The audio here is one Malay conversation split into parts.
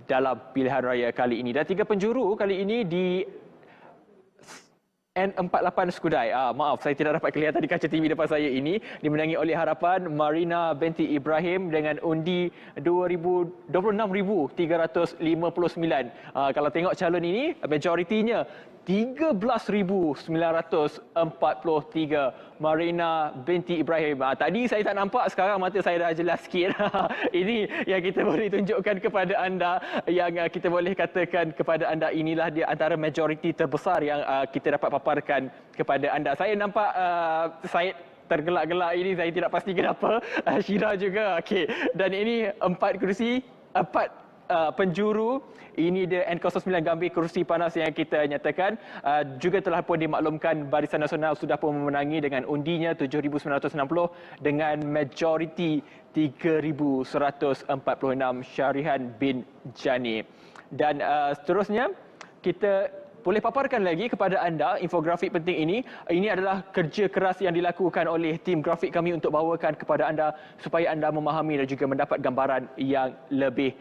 dalam pilihan raya kali ini. Dan 3 penjuru kali ini di N48 Skudai. Maaf, saya tidak dapat kelihatan di kaca TV depan saya ini. Dimenangi oleh Harapan Marina binti Ibrahim dengan undi 26,359. Kalau tengok calon ini, majoritinya 13,943 Marina binti Ibrahim. Tadi saya tak nampak, sekarang mata saya dah jelas sikit. Ini yang kita boleh tunjukkan kepada anda, yang kita boleh katakan kepada anda inilah dia antara majoriti terbesar yang kita dapat paparkan kepada anda. Saya nampak Syed tergelak-gelak ini, saya tidak pasti kenapa. Syira juga. Okey. Dan ini 4 kursi, 4 penjuru. Ini dia N09 Gambir, kursi panas yang kita nyatakan. Juga telah pun dimaklumkan Barisan Nasional sudah pun memenangi dengan undinya 7,960 dengan majoriti 3,146 Syarihan bin Jani. Dan seterusnya kita boleh paparkan lagi kepada anda infografik penting ini. Ini adalah kerja keras yang dilakukan oleh tim grafik kami untuk bawakan kepada anda supaya anda memahami dan juga mendapat gambaran yang lebih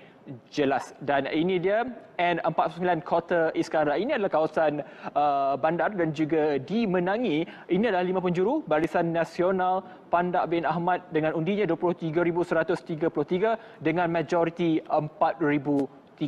jelas. Dan ini dia N49 Kota Iskandar. Ini adalah kawasan bandar dan juga dimenangi. Ini adalah 5 penjuru Barisan Nasional Pandak bin Ahmad dengan undinya 23,133 dengan majoriti 4,360.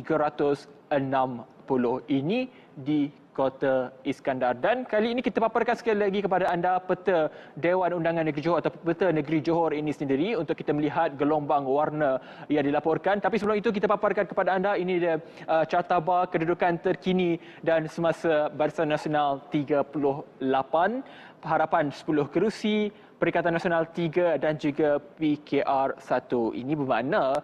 Ini di Kota Iskandar. Dan kali ini kita paparkan sekali lagi kepada anda peta Dewan Undangan Negeri Johor atau peta Negeri Johor ini sendiri untuk kita melihat gelombang warna yang dilaporkan. Tapi sebelum itu kita paparkan kepada anda, ini dia carta bar kedudukan terkini dan semasa Barisan Nasional 38, Harapan 10 kerusi, Perikatan Nasional 3 dan juga PKR 1. Ini bermakna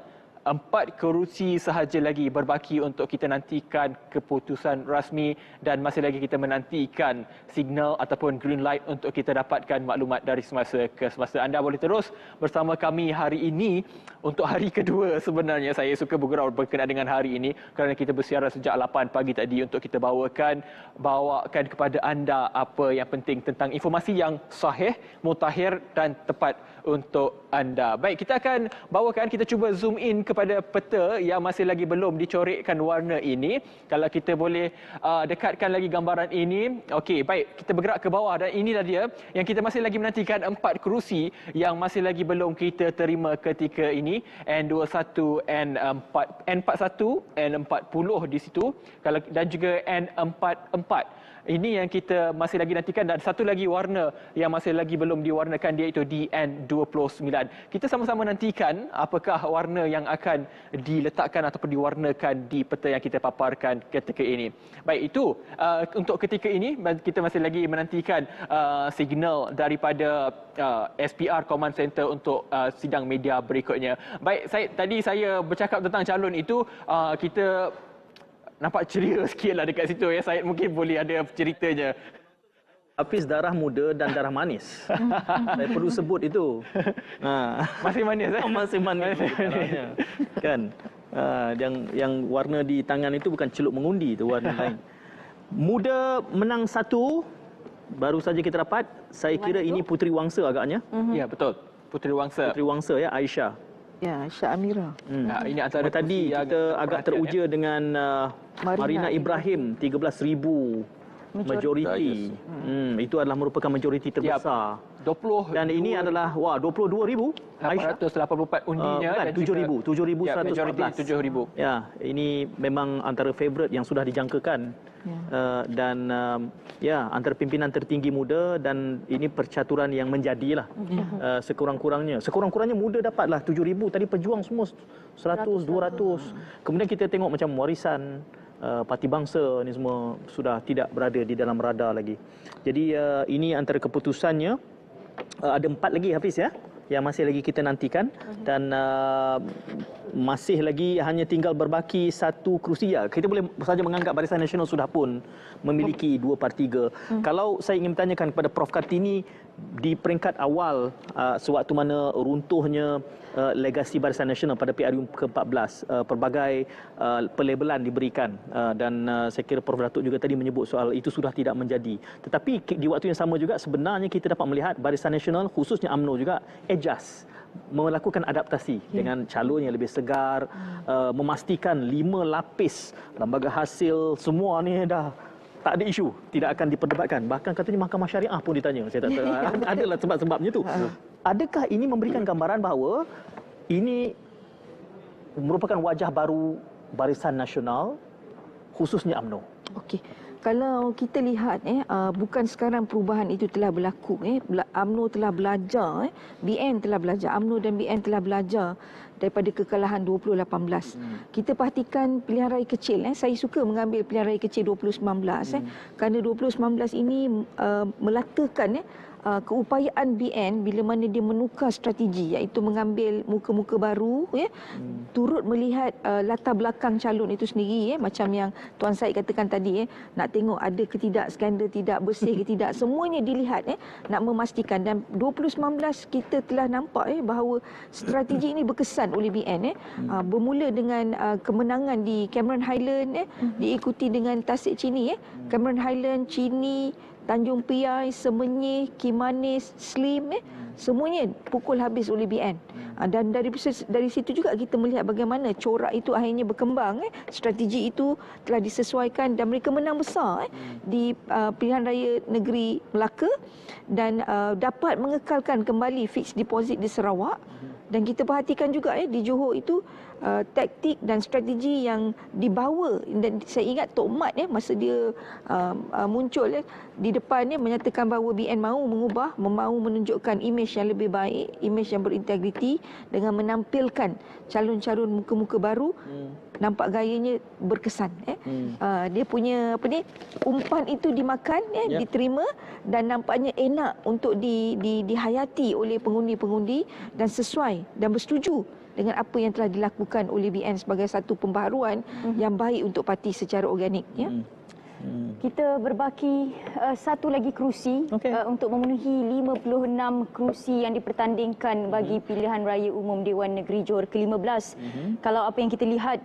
4 kerusi sahaja lagi berbaki untuk kita nantikan keputusan rasmi dan masih lagi kita menantikan signal ataupun green light untuk kita dapatkan maklumat dari semasa ke semasa. Anda boleh terus bersama kami hari ini untuk hari kedua sebenarnya. Saya suka bergurau berkenaan dengan hari ini kerana kita bersiaran sejak 8 pagi tadi untuk kita bawakan kepada anda apa yang penting tentang informasi yang sahih, mutakhir dan tepat untuk anda. Baik, kita akan bawakan, kita cuba zoom in kepada peta yang masih lagi belum dicorekkan warna ini. Kalau kita boleh dekatkan lagi gambaran ini. Okey, baik, kita bergerak ke bawah dan inilah dia yang kita masih lagi menantikan 4 kerusi yang masih lagi belum kita terima ketika ini. N21, N41, N40 di situ dan juga N44. Ini yang kita masih lagi nantikan dan satu lagi warna yang masih lagi belum diwarnakan iaitu di N29. Kita sama-sama nantikan apakah warna yang akan diletakkan ataupun diwarnakan di peta yang kita paparkan ketika ini. Baik, itu untuk ketika ini kita masih lagi menantikan signal daripada SPR Command Center untuk sidang media berikutnya. Baik, tadi saya bercakap tentang calon itu, kita nampak ceria sikit lah dekat situ ya. Syed mungkin boleh ada ceritanya. Hafiz darah muda dan darah manis. Saya perlu sebut itu. Masih manis Masih manis. Kan? Yang warna di tangan itu bukan celup mengundi, itu warna lain. Muda menang 1. Baru saja kita dapat. Saya kira ini Puteri Wangsa agaknya. Ya, betul. Puteri Wangsa. Puteri Wangsa ya, Aisyah. Ya, Aisyah Amira. Ini antara tadi kita agak teruja dengan Marina Ibrahim 13,000 majoriti. Itu adalah merupakan majoriti terbesar. 20 dan ini adalah 22,884 undinya dan 7,114. 7,000. Ya, ini memang antara favourite yang sudah dijangkakan. Dan antara pimpinan tertinggi muda dan ini percaturan yang menjadilah sekurang-kurangnya muda dapatlah 7,000. Tadi pejuang semua 100, 200. Kemudian kita tengok macam warisan Parti Bangsa ni semua sudah tidak berada di dalam radar lagi. Jadi ini antara keputusannya. Ada 4 lagi, Hafiz, ya, yang masih lagi kita nantikan dan masih lagi hanya tinggal berbaki 1 kerusi. Ya, kita boleh saja menganggap Barisan Nasional sudah pun memiliki 2/3. Kalau saya ingin bertanyakan kepada Prof Kartini, di peringkat awal sewaktu mana runtuhnya legasi Barisan Nasional pada PRU ke-14, pelbagai pelabelan diberikan dan saya kira Prof Datuk juga tadi menyebut soal itu sudah tidak menjadi. Tetapi di waktu yang sama juga sebenarnya kita dapat melihat Barisan Nasional khususnya UMNO juga adjust, melakukan adaptasi dengan calon yang lebih segar, memastikan 5 lapis lembaga hasil semua ni dah tak ada isu, tidak akan diperdebatkan. Bahkan katanya Mahkamah Syariah pun ditanya. Saya tak tahu. Adalah sebab-sebabnya tu. Adakah ini memberikan gambaran bahawa ini merupakan wajah baru Barisan Nasional khususnya UMNO? Okey. Kalau kita lihat bukan sekarang perubahan itu telah berlaku, UMNO telah belajar, BN telah belajar, UMNO dan BN telah belajar daripada kekalahan 2018. Kita perhatikan pilihan raya kecil, saya suka mengambil pilihan raya kecil 2019 kerana 2019 ini melatakan keupayaan BN bila mana dia menukar strategi, iaitu mengambil muka-muka baru, turut melihat latar belakang calon itu sendiri, macam yang Tuan Syed katakan tadi, nak tengok ada ke tidak skandal, tidak bersih ke tidak, semuanya dilihat, nak memastikan. Dan 2019 kita telah nampak bahawa strategi ini berkesan oleh BN, bermula dengan kemenangan di Cameron Highland, diikuti dengan Tasik Chini, Cameron Highland, Chini, Tanjung Piai, Semenyih, Kimanis, Slim, semuanya pukul habis oleh BN. Dan dari situ juga kita melihat bagaimana corak itu akhirnya berkembang. Strategi itu telah disesuaikan dan mereka menang besar di pilihan raya negeri Melaka dan dapat mengekalkan kembali fixed deposit di Sarawak. Dan kita perhatikan juga di Johor itu taktik dan strategi yang dibawa, dan saya ingat Tok Mat masa dia muncul di depan menyatakan bahawa BN mahu menunjukkan imej yang lebih baik, imej yang berintegriti dengan menampilkan calon-calon muka-muka baru. Nampak gayanya berkesan. Dia punya umpan itu dimakan, diterima dan nampaknya enak untuk dihayati oleh pengundi-pengundi dan sesuai dan bersetuju dengan apa yang telah dilakukan oleh BN sebagai satu pembaharuan yang baik untuk parti secara organik. Kita berbaki satu lagi kerusi untuk memenuhi 56 kerusi yang dipertandingkan bagi pilihan raya umum Dewan Negeri Johor ke-15. Kalau apa yang kita lihat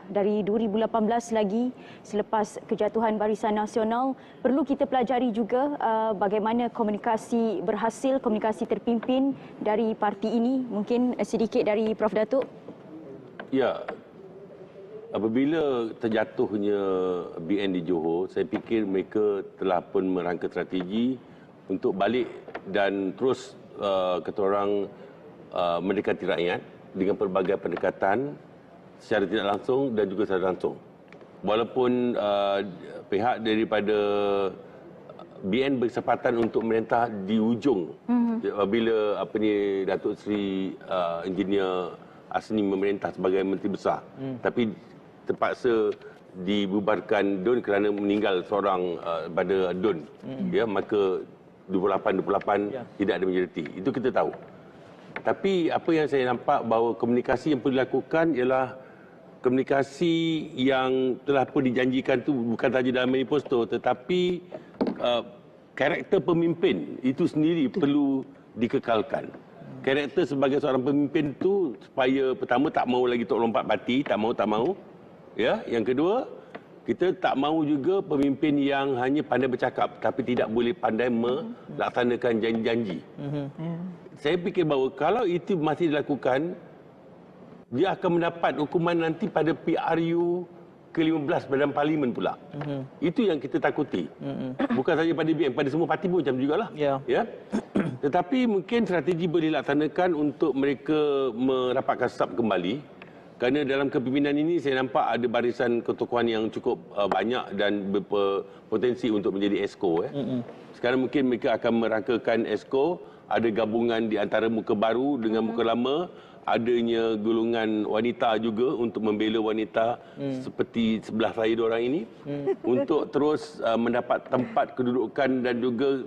dari 2018 lagi selepas kejatuhan Barisan Nasional, perlu kita pelajari juga bagaimana komunikasi berhasil, komunikasi terpimpin dari parti ini. Mungkin sedikit dari Prof Datuk. Ya, apabila terjatuhnya BN di Johor, saya fikir mereka telah pun merangka strategi untuk balik dan terus kata orang mendekati rakyat dengan pelbagai pendekatan secara tidak langsung dan juga secara langsung. Walaupun pihak daripada BN berkesempatan untuk merintah di ujung apabila Datuk Seri Engineer Asni memerintah sebagai Menteri Besar, tapi terpaksa dibubarkan DUN kerana meninggal seorang pada DUN, maka 28 tidak ada majoriti. Itu kita tahu. Tapi apa yang saya nampak bahawa komunikasi yang perlu dilakukan ialah komunikasi yang telah pun dijanjikan tu bukan sahaja dalam manifesto, tetapi karakter pemimpin itu sendiri perlu dikekalkan. Karakter sebagai seorang pemimpin tu supaya pertama tak mahu lagi tok lompat parti, tak mahu. Ya, yang kedua, kita tak mahu juga pemimpin yang hanya pandai bercakap tapi tidak boleh pandai melaksanakan janji-janji. Saya fikir bahawa kalau itu masih dilakukan, dia akan mendapat hukuman nanti pada PRU ke-15 Badan Parlimen pula. Itu yang kita takuti. Bukan saja pada BN, pada semua parti pun macam jugalah. Ya. Tetapi mungkin strategi boleh dilaksanakan untuk mereka merapatkan staf kembali. Kerana dalam kepimpinan ini saya nampak ada barisan ketokohan yang cukup banyak dan berpotensi untuk menjadi ESCO. Sekarang mungkin mereka akan merangkakan ESCO, ada gabungan di antara muka baru dengan muka lama, adanya golongan wanita juga untuk membela wanita seperti sebelah saya diorang ini, untuk terus mendapat tempat kedudukan dan juga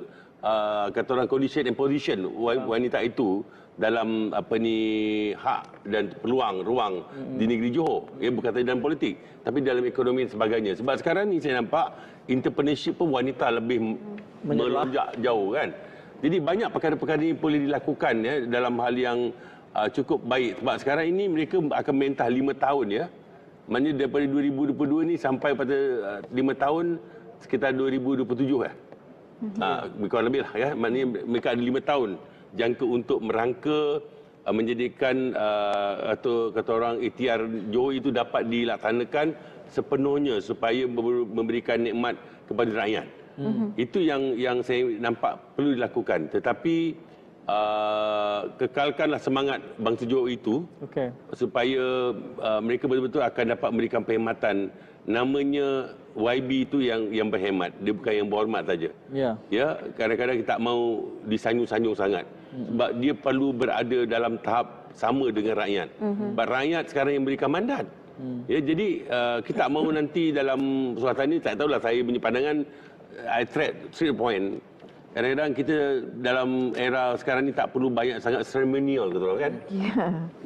kata orang condition and position wanita itu dalam hak dan peluang ruang di negeri Johor, bukan saja dalam politik tapi dalam ekonomi dan sebagainya. Sebab sekarang ni saya nampak entrepreneurship pun wanita lebih melonjak jauh kan. Jadi banyak perkara-perkara ini boleh dilakukan ya dalam hal yang cukup baik. Sebab sekarang ini mereka akan mentah 5 tahun ya. Maknanya daripada 2022 ni sampai pada 5 tahun sekitar 2027 ya. Kurang lebih lah ya. Maknanya mereka ada 5 tahun jangka untuk merangka menjadikan atau kata orang ikhtiar Johor itu dapat dilaksanakan sepenuhnya supaya memberikan nikmat kepada rakyat. Itu yang saya nampak perlu dilakukan. Tetapi kekalkanlah semangat bangsa Johor itu supaya mereka betul-betul akan dapat memberikan perkhidmatan. Namanya YB itu yang berhemat, dia bukan yang berhormat saja. Ya, kadang-kadang kita tak mau disanjung-sanjung sangat. Sebab dia perlu berada dalam tahap sama dengan rakyat. Sebab rakyat sekarang yang berikan mandat. Ya, jadi kita tak mau nanti dalam suasana ini, tak tahulah saya punya pandangan, I straight point. Kadang-kadang kita dalam era sekarang ni tak perlu banyak sangat seremonial kan.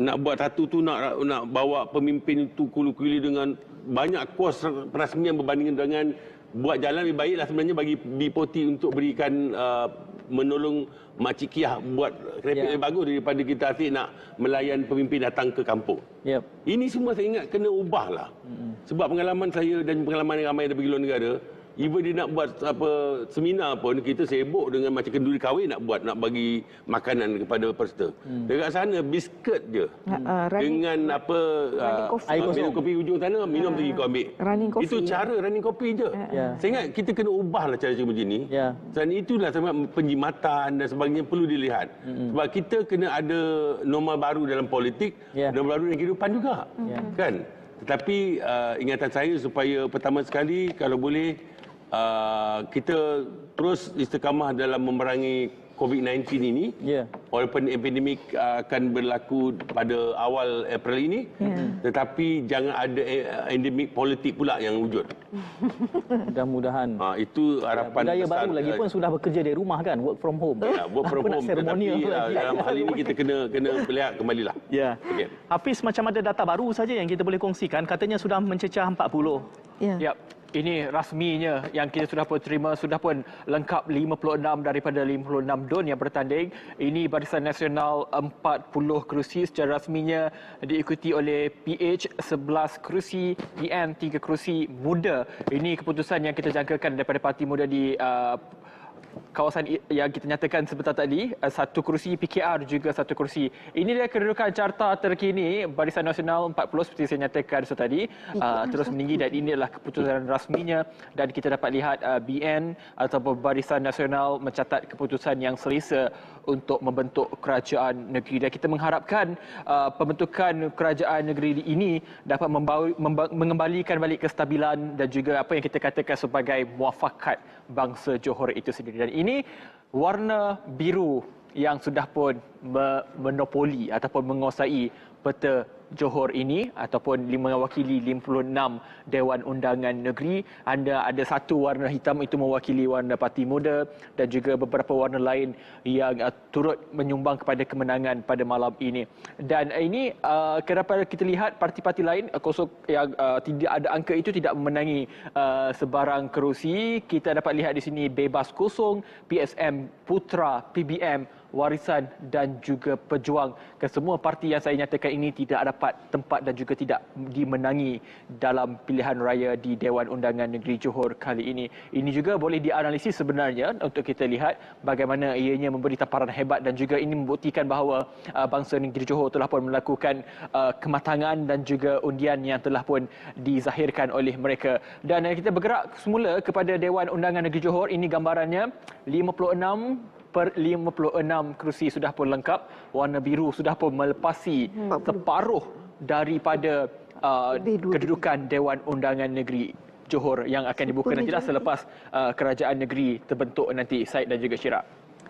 Nak buat satu tu nak bawa pemimpin itu kuli-kuli dengan banyak kos perasmian berbanding dengan buat jalan. Lebih baiklah sebenarnya bagi Bipoti untuk berikan menolong Makcik Kiah buat kereta lebih bagus daripada kita asyik nak melayan pemimpin datang ke kampung. Ini semua saya ingat kena ubahlah. Sebab pengalaman saya dan pengalaman ramai yang pergi luar negara, even dia nak buat apa seminar pun, kita sibuk dengan macam kenduri kahwin nak bagi makanan kepada peserta. Dekat sana biskut je. Dengan apa minum kopi hujung sana, minum pergi kau ambil. Itu cara running kopi je. Saya ingat kita kena ubahlah cara-cara macam ni. Dan itulah sebab penjimatan dan sebagainya perlu dilihat. Sebab kita kena ada norma baru dalam politik, norma baru dalam kehidupan juga. Kan? Tetapi ingatan saya supaya pertama sekali kalau boleh kita terus istiqamah dalam memerangi COVID-19 ini. Walaupun epidemik akan berlaku pada awal April ini, tetapi jangan ada endemik politik pula yang wujud. Mudah-mudahan. Itu harapan budaya besar. baru lagi pun sudah bekerja dari rumah kan, work from home. Work from home. Tetapi dalam hal ini kita kena melihat kembalilah. Hafiz, macam ada data baru saja yang kita boleh kongsikan, katanya sudah mencecah 40. Ini rasminya yang kita sudah pun terima, sudah pun lengkap 56 daripada 56 DUN yang bertanding. Ini Barisan Nasional 40 kerusi secara rasminya diikuti oleh PH 11 kerusi, PN 3 kerusi, Muda. Ini keputusan yang kita jangkakan daripada Parti Muda di kawasan yang kita nyatakan sebentar tadi, 1 kerusi, PKR juga 1 kerusi. Ini dia kedudukan carta terkini Barisan Nasional 40 seperti saya nyatakan tadi, terus meninggi, dan ini adalah keputusan rasminya, dan kita dapat lihat BN atau Barisan Nasional mencatat keputusan yang selesa untuk membentuk kerajaan negeri, dan kita mengharapkan pembentukan kerajaan negeri ini dapat mengembalikan balik kestabilan dan juga apa yang kita katakan sebagai muafakat bangsa Johor itu sendiri. Dan ini warna biru yang sudah pun monopoli ataupun menguasai peta Johor ini ataupun mewakili 56 Dewan Undangan Negeri. Anda ada satu warna hitam, itu mewakili warna Parti Muda, dan juga beberapa warna lain yang turut menyumbang kepada kemenangan pada malam ini. Dan ini dapat kita lihat parti-parti lain yang tidak ada angka itu tidak memenangi sebarang kerusi. Kita dapat lihat di sini Bebas Kosong, PSM, Putra, PBM, Warisan dan juga Pejuang. Kesemua parti yang saya nyatakan ini tidak dapat tempat dan juga tidak dimenangi dalam pilihan raya di Dewan Undangan Negeri Johor kali ini. Ini juga boleh dianalisis sebenarnya untuk kita lihat bagaimana ianya memberi tamparan hebat, dan juga ini membuktikan bahawa bangsa negeri Johor telah pun melakukan kematangan dan juga undian yang telah pun dizahirkan oleh mereka. Dan kita bergerak semula kepada Dewan Undangan Negeri Johor. Ini gambarannya 56 kerusi sudah pun lengkap. Warna biru sudah pun melepasi separuh daripada kedudukan Dewan Undangan Negeri Johor yang akan dibuka nantilah selepas kerajaan negeri terbentuk nanti, Said dan juga Syirah.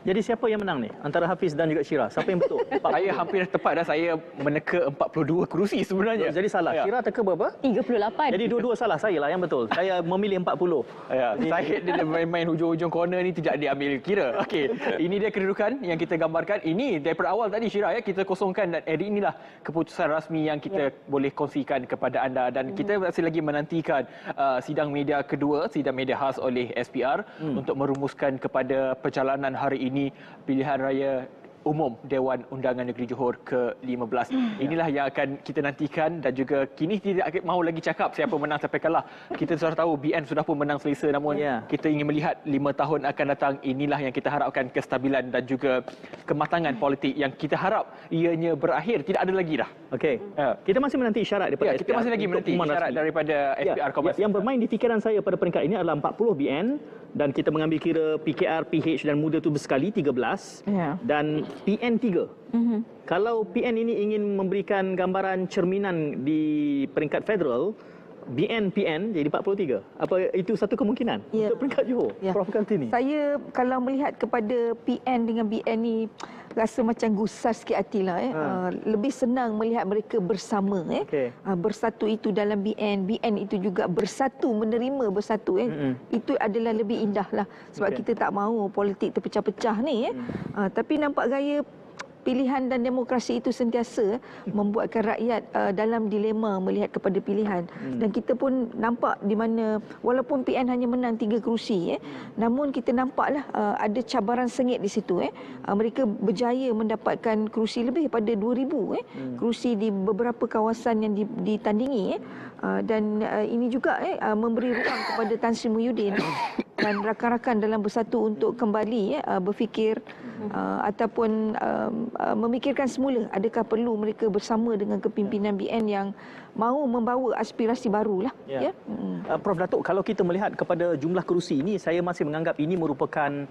Jadi siapa yang menang ni antara Hafiz dan juga Syirah? Siapa yang betul? Saya hampir tepat dah, saya meneka 42 kerusi sebenarnya. Jadi salah. Syirah teka berapa? 38. Jadi dua-dua salah, saya lah yang betul. Saya memilih 40. Saya dia main hujung-hujung corner ni tidak diambil kira. Okey, ini dia kedudukan yang kita gambarkan. Ini daripada awal tadi Syirah kita kosongkan, dan hari inilah keputusan rasmi yang kita boleh kongsikan kepada anda, dan kita masih lagi menantikan sidang media kedua, sidang media khas oleh SPR untuk merumuskan kepada perjalanan hari ini ini pilihan raya umum Dewan Undangan Negeri Johor ke-15. Inilah yang akan kita nantikan dan juga kini tidak mahu lagi cakap siapa menang sampai kalah. Kita sudah tahu BN sudah pun menang selesa, namun kita ingin melihat 5 tahun akan datang. Inilah yang kita harapkan, kestabilan dan juga kematangan politik yang kita harap ianya berakhir. Tidak ada lagi dah. Okey. Kita masih menanti isyarat daripada kita masih lagi menanti isyarat daripada FPR Kompas. Yang bermain di fikiran saya pada peringkat ini adalah 40 BN dan kita mengambil kira PKR, PH dan muda tu bersekali 13 dan PN 3. Kalau PN ini ingin memberikan gambaran cerminan di peringkat federal, BN PN jadi 43. Apa itu satu kemungkinan untuk peringkat Johor? Prof Kartini. Saya kalau melihat kepada PN dengan BN ni rasa macam gusar sikit hatilah. Lebih senang melihat mereka bersama. Bersatu itu dalam BN. BN itu juga bersatu, menerima bersatu. Itu adalah lebih indah lah. Sebab kita tak mahu politik terpecah-pecah ni. Tapi nampak gaya pilihan dan demokrasi itu sentiasa membuatkan rakyat dalam dilema melihat kepada pilihan. Dan kita pun nampak di mana walaupun PN hanya menang 3 kerusi, namun kita nampaklah ada cabaran sengit di situ. Mereka berjaya mendapatkan kerusi lebih pada 2,000 kerusi di beberapa kawasan yang ditandingi. Dan ini juga memberi ruang kepada Tan Sri Muhyiddin dan rakan-rakan dalam bersatu untuk kembali berfikir ataupun memikirkan semula adakah perlu mereka bersama dengan kepimpinan BN yang mahu membawa aspirasi barulah. Prof Datuk, kalau kita melihat kepada jumlah kerusi ini, saya masih menganggap ini merupakan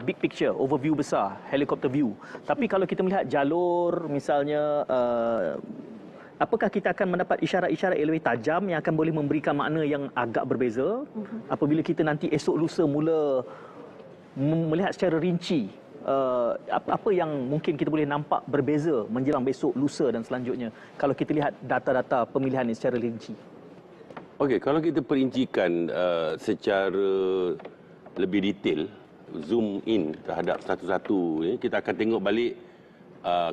big picture, overview besar, helicopter view. Tapi kalau kita melihat jalur misalnya, apakah kita akan mendapat isyarat-isyarat yang lebih tajam yang akan boleh memberikan makna yang agak berbeza apabila kita nanti esok lusa mula melihat secara rinci apa yang mungkin kita boleh nampak berbeza menjelang besok, lusa dan selanjutnya kalau kita lihat data-data pemilihan ini secara rinci? Okey, kalau kita perincikan secara lebih detail, zoom in terhadap satu-satu, kita akan tengok balik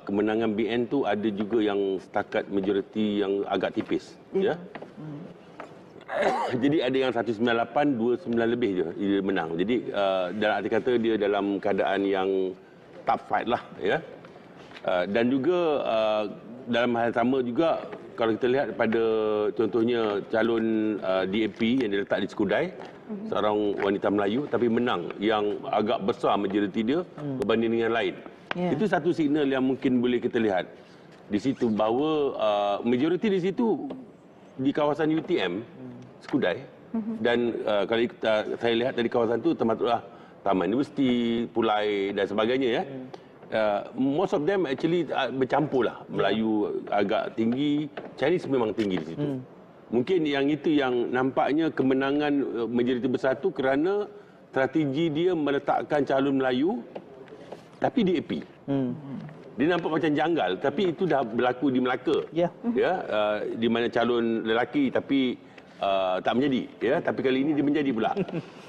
kemenangan BN tu ada juga yang setakat majoriti yang agak tipis. Jadi ada yang 198, 29 lebih je dia menang. Jadi dalam arti kata dia dalam keadaan yang tough fight lah. Dan juga dalam hal sama juga kalau kita lihat pada contohnya calon DAP yang diletak di Skudai, seorang wanita Melayu tapi menang yang agak besar majoriti dia berbanding dengan lain. Itu satu signal yang mungkin boleh kita lihat di situ bahawa majoriti di situ di kawasan UTM Skudai dan kalau saya lihat dari kawasan itu termasuklah Taman Universiti, Pulai dan sebagainya most of them actually bercampur lah. Melayu agak tinggi, Chinese memang tinggi di situ. Mungkin yang itu yang nampaknya kemenangan majoriti bersatu kerana strategi dia meletakkan calon Melayu tapi DAP. Dia nampak macam janggal tapi itu dah berlaku di Melaka. Di mana calon lelaki tapi tak menjadi, tapi kali ini dia menjadi pula.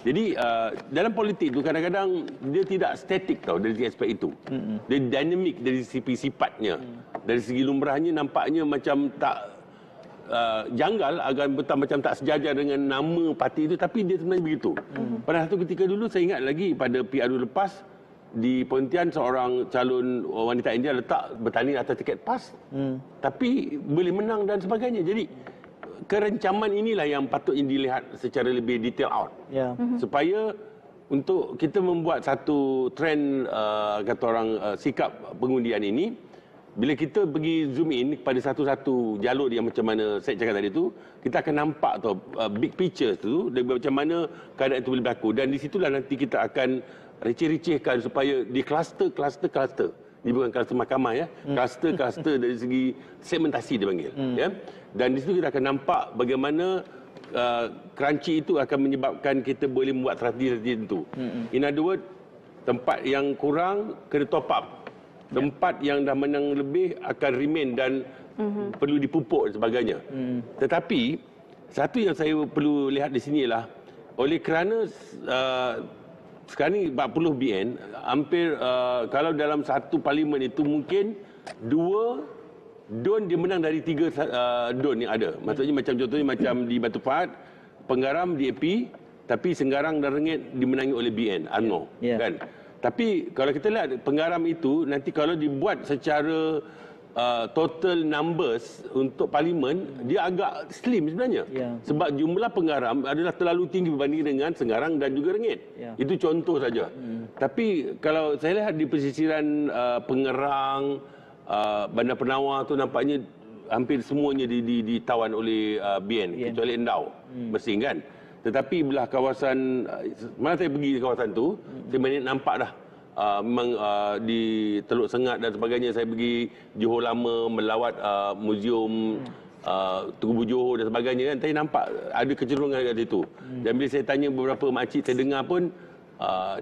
Jadi dalam politik tu kadang-kadang dia tidak statik tau dari aspek itu. Dia dinamik dari segi sifatnya. Dari segi lumrahnya nampaknya macam tak janggal, agak betul macam tak sejajar dengan nama parti itu, tapi dia sebenarnya begitu. Pada satu ketika dulu saya ingat lagi pada PRU lepas di Pontian seorang calon wanita India letak bertanding atas tiket PAS tapi boleh menang dan sebagainya. Jadi kerencaman inilah yang patutnya dilihat secara lebih detail out supaya untuk kita membuat satu trend kata orang sikap pengundian ini, bila kita pergi zoom in pada satu-satu jalur yang macam mana saya cakap tadi tu, kita akan nampak big picture tu dan macam mana keadaan itu boleh berlaku. Dan di situlah nanti kita akan receh-recehkan supaya di kluster. Ini bukan kluster mahkamah kluster dari segi segmentasi dia panggil. Dan di situ kita akan nampak bagaimana crunchy itu akan menyebabkan kita boleh membuat strategi tertentu. In other words, tempat yang kurang kena top up. Tempat yang dah menang lebih akan remain dan perlu dipupuk dan sebagainya. Tetapi satu yang saya perlu lihat di sini ialah oleh kerana sekarang ni 40 BN, hampir kalau dalam satu parlimen itu mungkin 2 DUN dia menang dari 3 DUN yang ada. Maksudnya macam contohnya macam di Batu Pahat, Penggaram DAP, tapi Senggarang dan Rengit dimenangi oleh BN, UMNO. Kan? Tapi kalau kita lihat penggaram itu nanti kalau dibuat secara total numbers untuk parlimen, dia agak slim sebenarnya. Sebab jumlah penggaram adalah terlalu tinggi berbanding dengan Segarang dan juga Rengit. Itu contoh saja. Tapi kalau saya lihat di pesisiran Pengerang, Bandar Penawar tu nampaknya hampir semuanya ditawan oleh BN, kecuali Endau, Mersing kan. Tetapi belah kawasan, mana saya pergi di kawasan tu, saya banyak nampak dah. Memang di Teluk Sengat dan sebagainya, saya pergi Johor Lama melawat muzium Tugu Johor dan sebagainya kan, saya nampak ada kecenderungan kat situ. Dan bila saya tanya beberapa makcik, saya dengar pun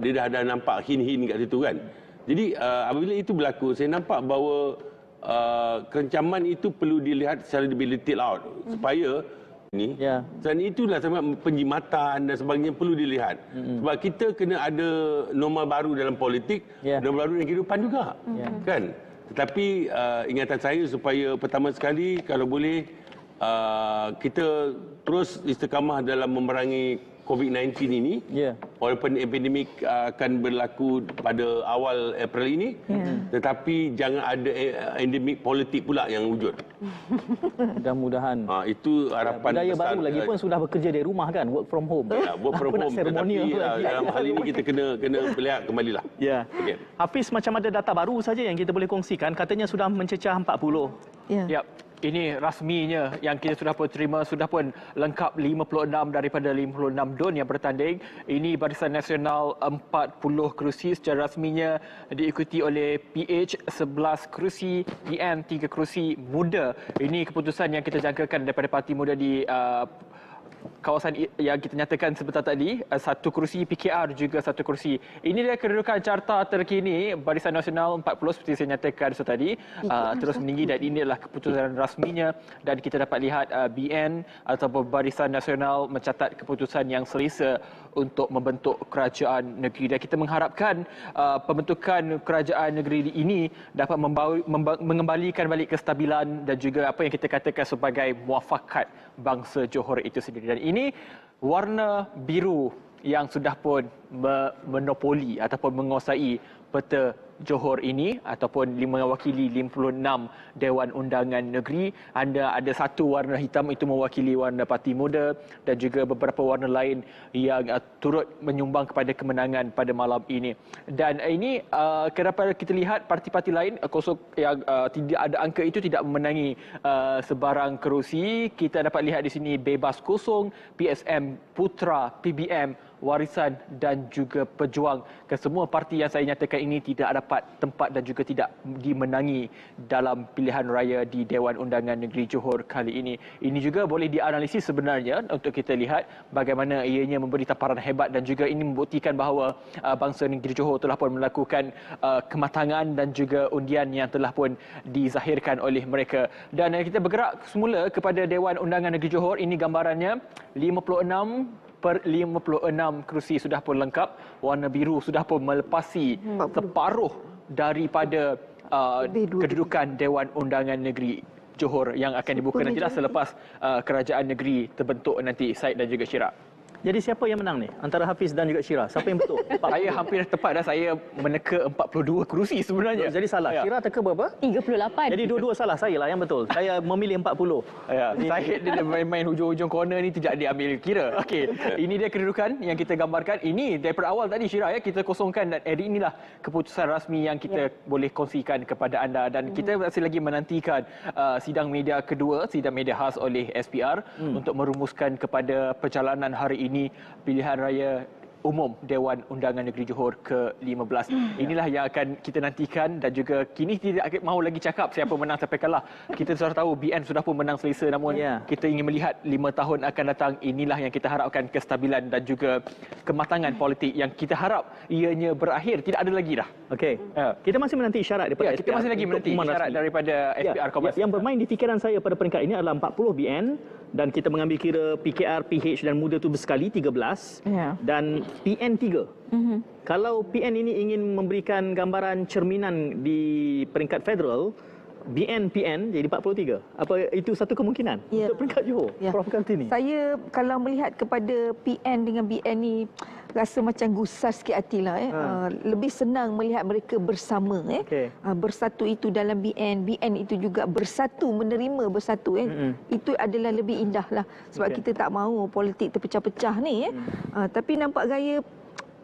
dia dah ada nampak hin-hin kat situ kan. Jadi apabila itu berlaku, saya nampak bahawa kerencaman itu perlu dilihat secara lebih detail out supaya ini dan itulah sebab penjimatan dan sebagainya perlu dilihat. Sebab kita kena ada norma baru dalam politik, norma baru dalam kehidupan juga. Kan? Tetapi ingatan saya supaya pertama sekali kalau boleh kita terus istiqamah dalam memerangi COVID-19 ini, walaupun epidemik akan berlaku pada awal April ini, tetapi jangan ada endemik politik pula yang wujud. Mudah-mudahan. Itu harapan budaya besar. baru lagi pun sudah bekerja dari rumah kan, work from home. Work from home. Tetapi dalam hal ini kita kena melihat kembalilah. Okay. Hafiz, macam ada data baru saja yang kita boleh kongsikan, katanya sudah mencecah 40. Yap. Ini rasminya yang kita sudah pun terima, sudah pun lengkap 56 daripada 56 DUN yang bertanding. Ini Barisan Nasional 40 kerusi secara rasminya diikuti oleh PH 11 kerusi, PN 3 kerusi, Muda. Ini keputusan yang kita jangkakan daripada Parti Muda di kawasan yang kita nyatakan sebentar tadi, satu kerusi, PKR juga satu kerusi. Ini dia kedudukan carta terkini Barisan Nasional 40 seperti saya nyatakan tadi, terus meninggi, dan ini adalah keputusan rasminya, dan kita dapat lihat BN atau Barisan Nasional mencatat keputusan yang selesa untuk membentuk kerajaan negeri, dan kita mengharapkan pembentukan kerajaan negeri ini dapat mengembalikan balik kestabilan dan juga apa yang kita katakan sebagai muafakat bangsa Johor itu sendiri. Dan ini warna biru yang sudah pun monopoli ataupun menguasai peta Johor ini ataupun mewakili 56 Dewan Undangan Negeri. Anda ada satu warna hitam, itu mewakili warna Parti Muda, dan juga beberapa warna lain yang turut menyumbang kepada kemenangan pada malam ini. Dan ini kenapa kita lihat parti-parti lain kosong yang tidak ada angka itu tidak memenangi sebarang kerusi. Kita dapat lihat di sini Bebas kosong, PSM, Putra, PBM, Warisan dan juga Pejuang. Kesemua parti yang saya nyatakan ini tidak dapat tempat dan juga tidak dimenangi dalam pilihan raya di Dewan Undangan Negeri Johor kali ini. Ini juga boleh dianalisis sebenarnya untuk kita lihat bagaimana ianya memberi tamparan hebat, dan juga ini membuktikan bahawa bangsa negeri Johor telah pun melakukan kematangan dan juga undian yang telah pun dizahirkan oleh mereka. Dan kita bergerak semula kepada Dewan Undangan Negeri Johor. Ini gambarannya 56/56 kerusi sudah pun lengkap. Warna biru sudah pun melepasi separuh daripada kedudukan Dewan Undangan Negeri Johor yang akan dibuka nantilah selepas kerajaan negeri terbentuk nanti, Said dan juga Syirah. Jadi siapa yang menang ni? Antara Hafiz dan juga Syirah. Siapa yang betul? Saya hampir tepat dah, saya meneka 42 kerusi sebenarnya. Jadi salah. Syirah teka berapa? 38. Jadi dua-dua salah, saya lah yang betul. Saya memilih 40. Ya, Syed dia main hujung-hujung corner ni tidak diambil kira. Okey, ini dia kedudukan yang kita gambarkan. Ini daripada awal tadi Syirah ya, kita kosongkan, dan hari inilah keputusan rasmi yang kita boleh kongsikan kepada anda, dan kita masih lagi menantikan sidang media kedua, sidang media khas oleh SPR untuk merumuskan kepada perjalanan hari ini pilihan raya umum Dewan Undangan Negeri Johor ke-15. Inilah yang akan kita nantikan, dan juga kini tidak mahu lagi cakap siapa menang sampai kalah. Kita sudah tahu BN sudah pun menang selesa, namun kita ingin melihat 5 tahun akan datang. Inilah yang kita harapkan, kestabilan dan juga kematangan politik yang kita harap ianya berakhir. Tidak ada lagi dah. Okey. Kita masih menanti isyarat daripada SPR. Kita masih lagi menanti isyarat daripada SPR Kompas. Yang bermain di fikiran saya pada peringkat ini adalah 40 BN, dan kita mengambil kira PKR, PH dan Muda tu bersekali 13 dan PN 3. Kalau PN ini ingin memberikan gambaran cerminan di peringkat federal, BN PN jadi 43. Apa itu satu kemungkinan untuk peringkat Johor? Prof Kartini. Saya kalau melihat kepada PN dengan BN ni rasa macam gusar sikit hatilah. Lebih senang melihat mereka bersama. Bersatu itu dalam BN. BN itu juga bersatu, menerima bersatu. Itu adalah lebih indah lah. Sebab kita tak mahu politik terpecah-pecah ni. Tapi nampak gaya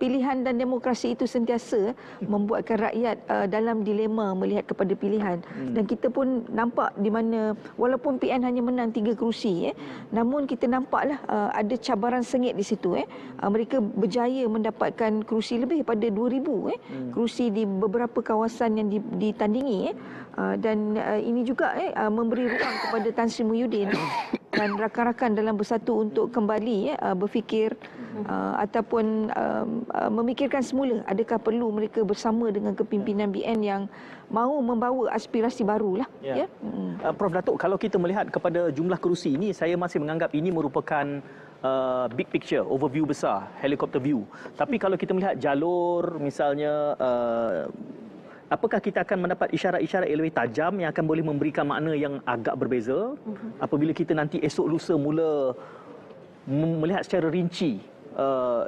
pilihan dan demokrasi itu sentiasa membuatkan rakyat dalam dilema melihat kepada pilihan. Dan kita pun nampak di mana walaupun PN hanya menang 3 kerusi, namun kita nampaklah ada cabaran sengit di situ. Mereka berjaya mendapatkan kerusi lebih pada 2,000 kerusi di beberapa kawasan yang ditandingi. Dan ini juga memberi ruang kepada Tan Sri Muhyiddin dan rakan-rakan dalam bersatu untuk kembali berfikir ataupun memikirkan semula adakah perlu mereka bersama dengan kepimpinan BN yang mahu membawa aspirasi barulah. Prof Datuk, kalau kita melihat kepada jumlah kerusi ini, saya masih menganggap ini merupakan big picture, overview besar, helicopter view. Tapi kalau kita melihat jalur misalnya, apakah kita akan mendapat isyarat-isyarat yang lebih tajam yang akan boleh memberikan makna yang agak berbeza apabila kita nanti esok lusa mula melihat secara rinci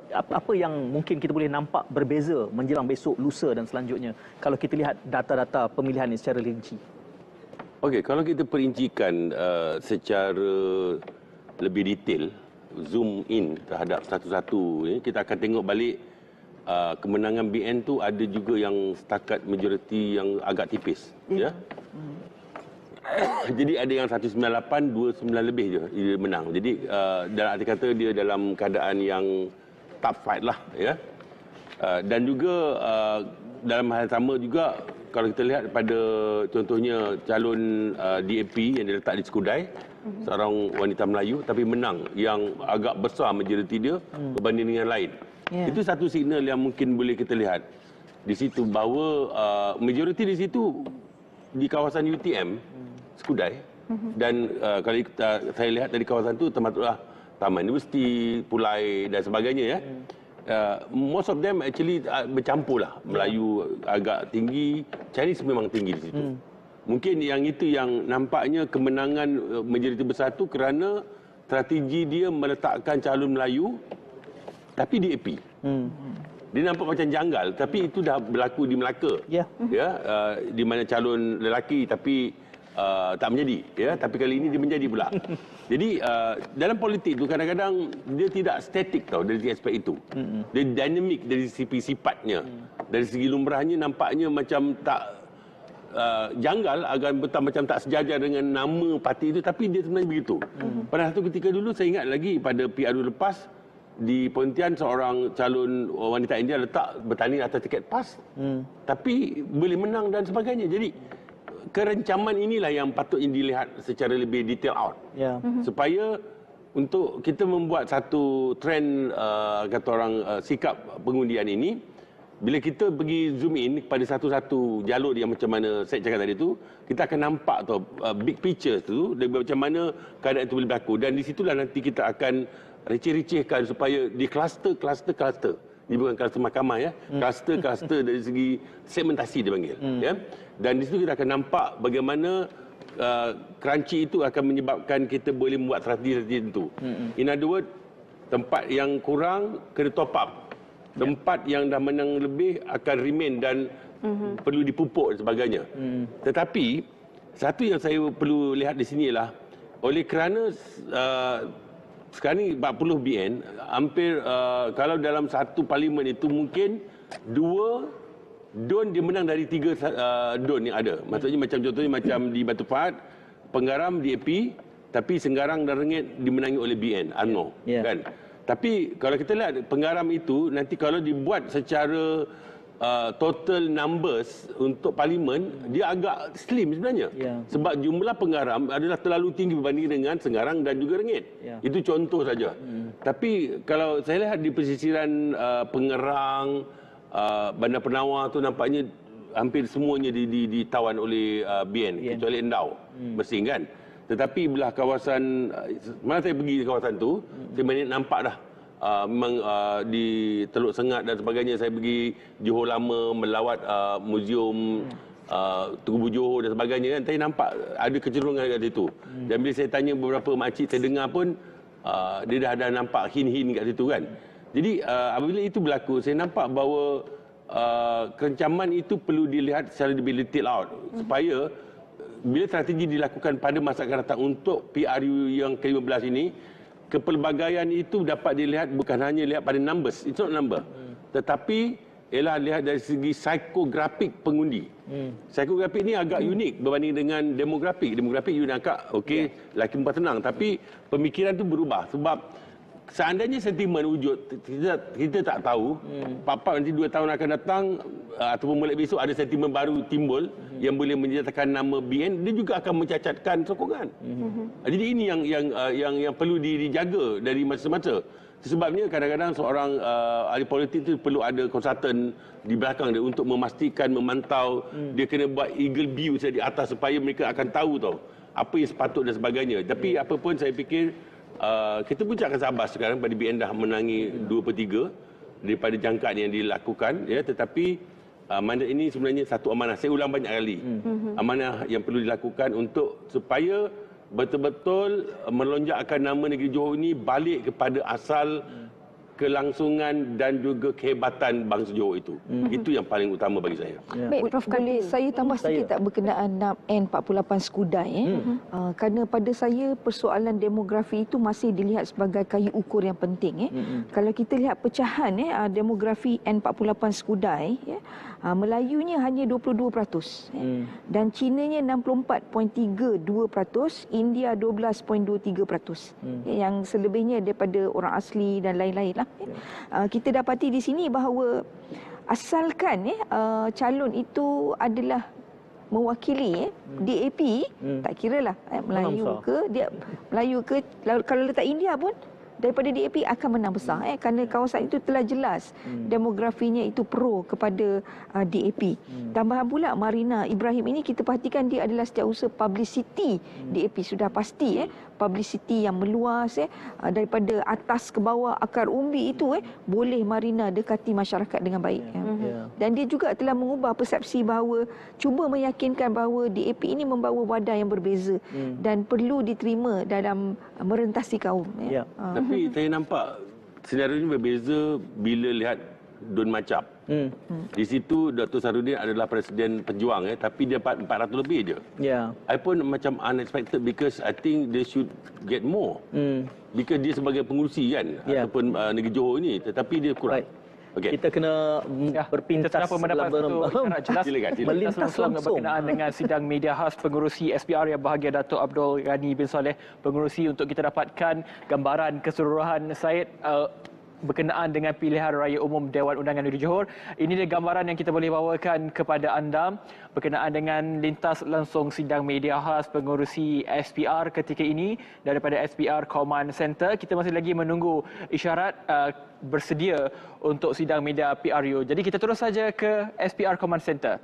apa yang mungkin kita boleh nampak berbeza menjelang besok, lusa dan selanjutnya kalau kita lihat data-data pemilihan ini secara rinci? Okey, kalau kita perincikan secara lebih detail, zoom in terhadap satu-satu, kita akan tengok balik kemenangan BN tu ada juga yang setakat majoriti yang agak tipis. Jadi ada yang 198, 29 lebih je dia menang. Jadi dalam arti kata dia dalam keadaan yang tough fight lah. Dan juga dalam hal sama juga kalau kita lihat pada contohnya calon DAP yang diletak di Skudai, seorang wanita Melayu tapi menang yang agak besar majoriti dia berbanding dengan lain. Itu satu signal yang mungkin boleh kita lihat di situ bahawa majoriti di situ di kawasan UTM Skudai dan kalau saya lihat dari kawasan itu termasuklah Taman Universiti, Pulai dan sebagainya most of them actually bercampur lah. Melayu agak tinggi, Chinese memang tinggi di situ. Mungkin yang itu yang nampaknya kemenangan majoriti bersatu kerana strategi dia meletakkan calon Melayu tapi DAP. Dia nampak macam janggal tapi itu dah berlaku di Melaka. Di mana calon lelaki tapi tak menjadi, tapi kali ini dia menjadi pula. Jadi dalam politik tu kadang-kadang dia tidak statik tau dari aspek itu. Dia dinamik dari segi sifatnya. Dari segi lumrahnya nampaknya macam tak janggal, agak betul macam tak sejajar dengan nama parti itu, tapi dia sebenarnya begitu. Pada satu ketika dulu saya ingat lagi pada PRU lepas di Pontian seorang calon wanita India letak bertanding atas tiket PAS. Tapi boleh menang dan sebagainya. Jadi kerencaman inilah yang patutnya dilihat secara lebih detail out. Supaya untuk kita membuat satu trend kata orang sikap pengundian ini, bila kita pergi zoom in pada satu-satu jalur yang macam mana saya cakap tadi tu, kita akan nampak tu big picture tu dan macam mana keadaan itu boleh berlaku. Dan di situlah nanti kita akan receh-recehkan supaya di kluster. Ini bukan kluster mahkamah kluster dari segi segmentasi dia panggil. Dan di situ kita akan nampak bagaimana crunchy itu akan menyebabkan kita boleh membuat strategi tertentu. In other words, tempat yang kurang kena top up. Tempat yang dah menang lebih akan remain dan perlu dipupuk dan sebagainya. Tetapi satu yang saya perlu lihat di sini ialah oleh kerana sekarang ni 40 BN, hampir kalau dalam satu parlimen itu mungkin 2 DUN dia menang dari 3 DUN yang ada. Maksudnya macam contohnya macam di Batu Pahat, Penggaram DAP, tapi Senggarang dan Rengit dimenangi oleh BN, UMNO. Kan? Tapi kalau kita lihat Penggaram itu, nanti kalau dibuat secara total numbers untuk parlimen, dia agak slim sebenarnya. Sebab jumlah Penggaram adalah terlalu tinggi berbanding dengan Senggarang dan juga Rengit. Itu contoh saja. Tapi kalau saya lihat di pesisiran Pengerang, Bandar Penawar tu nampaknya hampir semuanya ditawan oleh BN kecuali Endau, Mersing kan. Tetapi belah kawasan mana saya pergi di kawasan tu, saya nampak dah memang di Teluk Sengat dan sebagainya. Saya pergi Johor Lama melawat muzium Tugu Johor dan sebagainya kan, saya nampak ada kecenderungan kat situ. Dan bila saya tanya beberapa makcik, saya dengar pun dia dah ada nampak hin-hin kat situ kan. Jadi apabila itu berlaku, saya nampak bahawa kerencaman itu perlu dilihat secara lebih detail out supaya bila strategi dilakukan pada masa akan datang untuk PRU yang ke-15 ini, kepelbagaian itu dapat dilihat bukan hanya lihat pada numbers, it's not number, tetapi ialah lihat dari segi psikografik pengundi. Psikografik ini agak unik berbanding dengan demografik. Demografik you nampak okey, lelaki perempuan tenang, tapi pemikiran itu berubah sebab seandainya sentimen wujud, kita tak tahu, Pak nanti 2 tahun akan datang ataupun mulai besok ada sentimen baru timbul yang boleh menyatakan nama BN, dia juga akan mencacatkan sokongan. Jadi ini yang perlu dijaga dari masa-masa. Sebabnya kadang-kadang seorang ahli politik itu perlu ada konsultan di belakang dia untuk memastikan, memantau, dia kena buat eagle view di atas supaya mereka akan tahu apa yang sepatut dan sebagainya. Tapi apa pun saya fikir kita pun akan sabar sekarang pada BN dah menangi 2/3 daripada jangkaan yang dilakukan, ya, tetapi mandat ini sebenarnya satu amanah. Saya ulang banyak kali. Amanah yang perlu dilakukan untuk supaya betul-betul melonjakkan nama negeri Johor ini balik kepada asal kelangsungan dan juga kehebatan bangsa Johor itu. Itu yang paling utama bagi saya. Baik, Prof, boleh saya tambah sedikit tak berkenaan N48 Skudai? Kerana pada saya persoalan demografi itu masih dilihat sebagai kayu ukur yang penting. Kalau kita lihat pecahan demografi N48 Skudai, Melayunya hanya 22%, dan Cinanya 64.32%, India 12.23%, yang selebihnya daripada orang asli dan lain-lain lah. Kita dapati di sini bahawa asalkan calon itu adalah mewakili DAP, tak kiralah Melayu ke kalau letak India pun daripada DAP akan menang besar, kerana kawasan itu telah jelas demografinya itu pro kepada DAP. Tambahan pula Marina Ibrahim ini kita perhatikan dia adalah setiausaha publicity DAP, sudah pasti publicity yang meluas daripada atas ke bawah akar umbi itu boleh Marina dekati masyarakat dengan baik. Dan dia juga telah mengubah persepsi bahawa cuba meyakinkan bahawa DAP ini membawa wadah yang berbeza dan perlu diterima dalam merentasi kaum. Tapi saya nampak senario ini berbeza bila lihat Dun Macap. Di situ Dr. Sarudin adalah presiden pejuang, tapi dia dapat 400 lebih je. I pun macam unexpected because I think they should get more. Because dia sebagai pengurusi kan, ataupun negeri Johor ini, tetapi dia kurang. Okay. Kita kena berpintas mendapat satu jelas melintas langsung berkenaan dengan sidang media khas pengurusi SPR yang bahagia Datuk Abdul Ghani bin Saleh pengurusi, untuk kita dapatkan gambaran keseluruhan Syed berkenaan dengan pilihan raya umum Dewan Undangan Negeri Johor. Ini dia gambaran yang kita boleh bawakan kepada anda berkenaan dengan lintas langsung sidang media khas pengurusi SPR ketika ini daripada SPR Command Center. Kita masih lagi menunggu isyarat bersedia untuk sidang media PRU. Jadi kita terus saja ke SPR Command Center.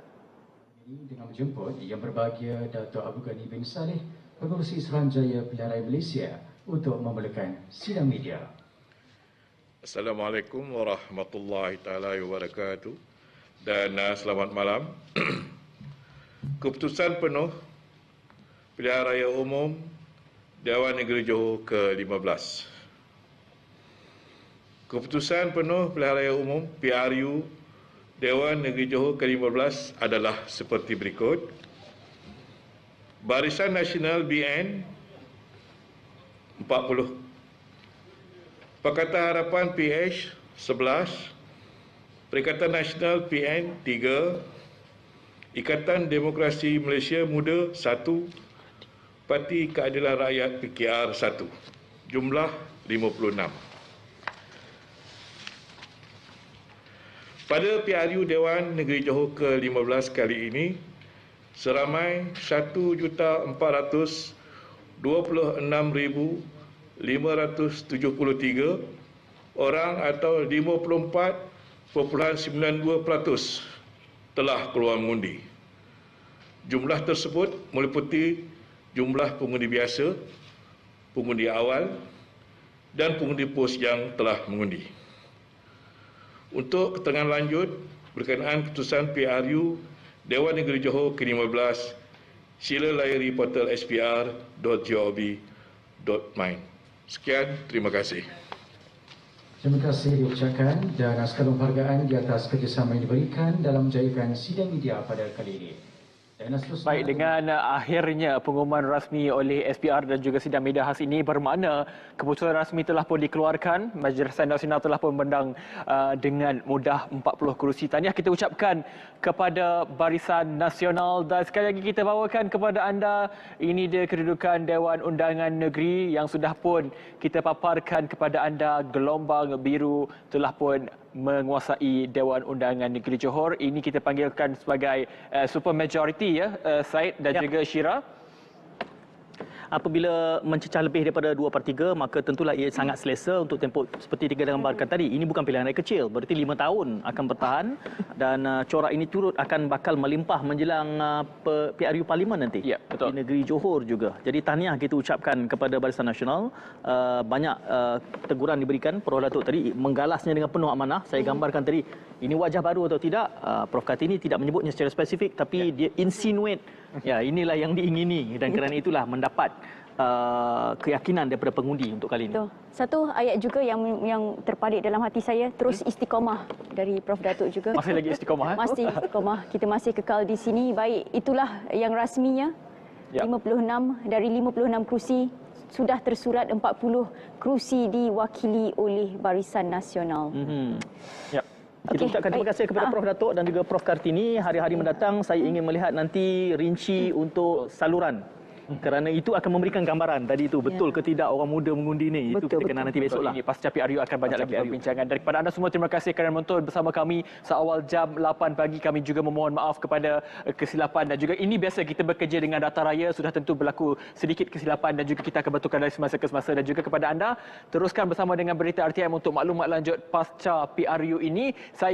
Dengan menjemput Yang Berbahagia Datuk Abdul Ghani bin Saleh, pengurusi Suruhanjaya Pilihan Raya Malaysia, untuk memulakan sidang media. Assalamualaikum warahmatullahi taala wabarakatuh, dan selamat malam. Keputusan penuh Pilihan Raya Umum Dewan Negeri Johor ke-15. Keputusan penuh Pilihan Raya Umum PRU Dewan Negeri Johor ke-15 adalah seperti berikut. Barisan Nasional BN 40, Pakatan Harapan PH 11, Perikatan Nasional PN 3, Ikatan Demokrasi Malaysia Muda 1, Parti Keadilan Rakyat PKR 1. Jumlah 56. Pada PRU Dewan Negeri Johor ke-15 kali ini, seramai 1,426,573 orang atau 54.92% telah keluar mengundi. Jumlah tersebut meliputi jumlah pengundi biasa, pengundi awal dan pengundi pos yang telah mengundi. Untuk keterangan lanjut berkenaan keputusan PRU Dewan Negeri Johor ke-15, sila layari portal spr.gov.my. Sekian, terima kasih. Terima kasih diucapkan dan sekalian penghargaan di atas kerjasama yang diberikan dalam menjayakan sidang media pada kali ini. Baik, dengan akhirnya pengumuman rasmi oleh SPR dan juga sidang media khas ini bermakna keputusan rasmi telah pun dikeluarkan. Majlisan Nasional telah pun menang dengan mudah 40 kerusi. Tahniah kita ucapkan kepada Barisan Nasional dan sekali lagi kita bawakan kepada anda ini dia kedudukan Dewan Undangan Negeri yang sudah pun kita paparkan kepada anda. Gelombang biru telah pun menguasai Dewan Undangan Negeri Johor. Ini kita panggilkan sebagai super majority ya, Said dan juga Syira. Apabila mencecah lebih daripada 2/3, maka tentulah ia sangat selesa untuk tempoh seperti kita gambarkan tadi. Ini bukan pilihan raya kecil, berarti 5 tahun akan bertahan dan corak ini turut akan bakal melimpah menjelang PRU Parlimen nanti. Ya, betul. Di negeri Johor juga. Jadi tahniah kita ucapkan kepada Barisan Nasional. Banyak teguran diberikan. Prof Datuk tadi menggalasnya dengan penuh amanah. Saya gambarkan tadi, ini wajah baru atau tidak, Prof Kartini tidak menyebutnya secara spesifik, tapi dia insinuate, ya inilah yang diingini dan kerana itulah mendapat keyakinan daripada pengundi untuk kali ini. Betul. Satu ayat juga yang terpadik dalam hati saya, terus istiqamah dari Prof Datuk juga. Masih lagi istiqamah. Masih istiqamah. Kita masih kekal di sini. Baik, itulah yang rasminya. Ya. 56 dari 56 kerusi sudah tersurat 40 kerusi diwakili oleh Barisan Nasional. Ya. Kita ucapkan terima kasih kepada Prof Datuk dan juga Prof Kartini. Hari-hari mendatang saya ingin melihat nanti rinci untuk saluran. Kerana itu akan memberikan gambaran tadi itu betul ke tidak orang muda mengundi ni. Itu kita kenal nanti besoklah. Ini pasca PRU akan banyak lagi perbincangan. Daripada anda semua, terima kasih kerana menonton bersama kami seawal jam 8 pagi. Kami juga memohon maaf kepada kesilapan dan juga ini biasa kita bekerja dengan data raya, sudah tentu berlaku sedikit kesilapan dan juga kita akan betulkan dari semasa ke semasa. Dan juga kepada anda, teruskan bersama dengan berita RTM untuk maklumat lanjut pasca PRU ini. Saya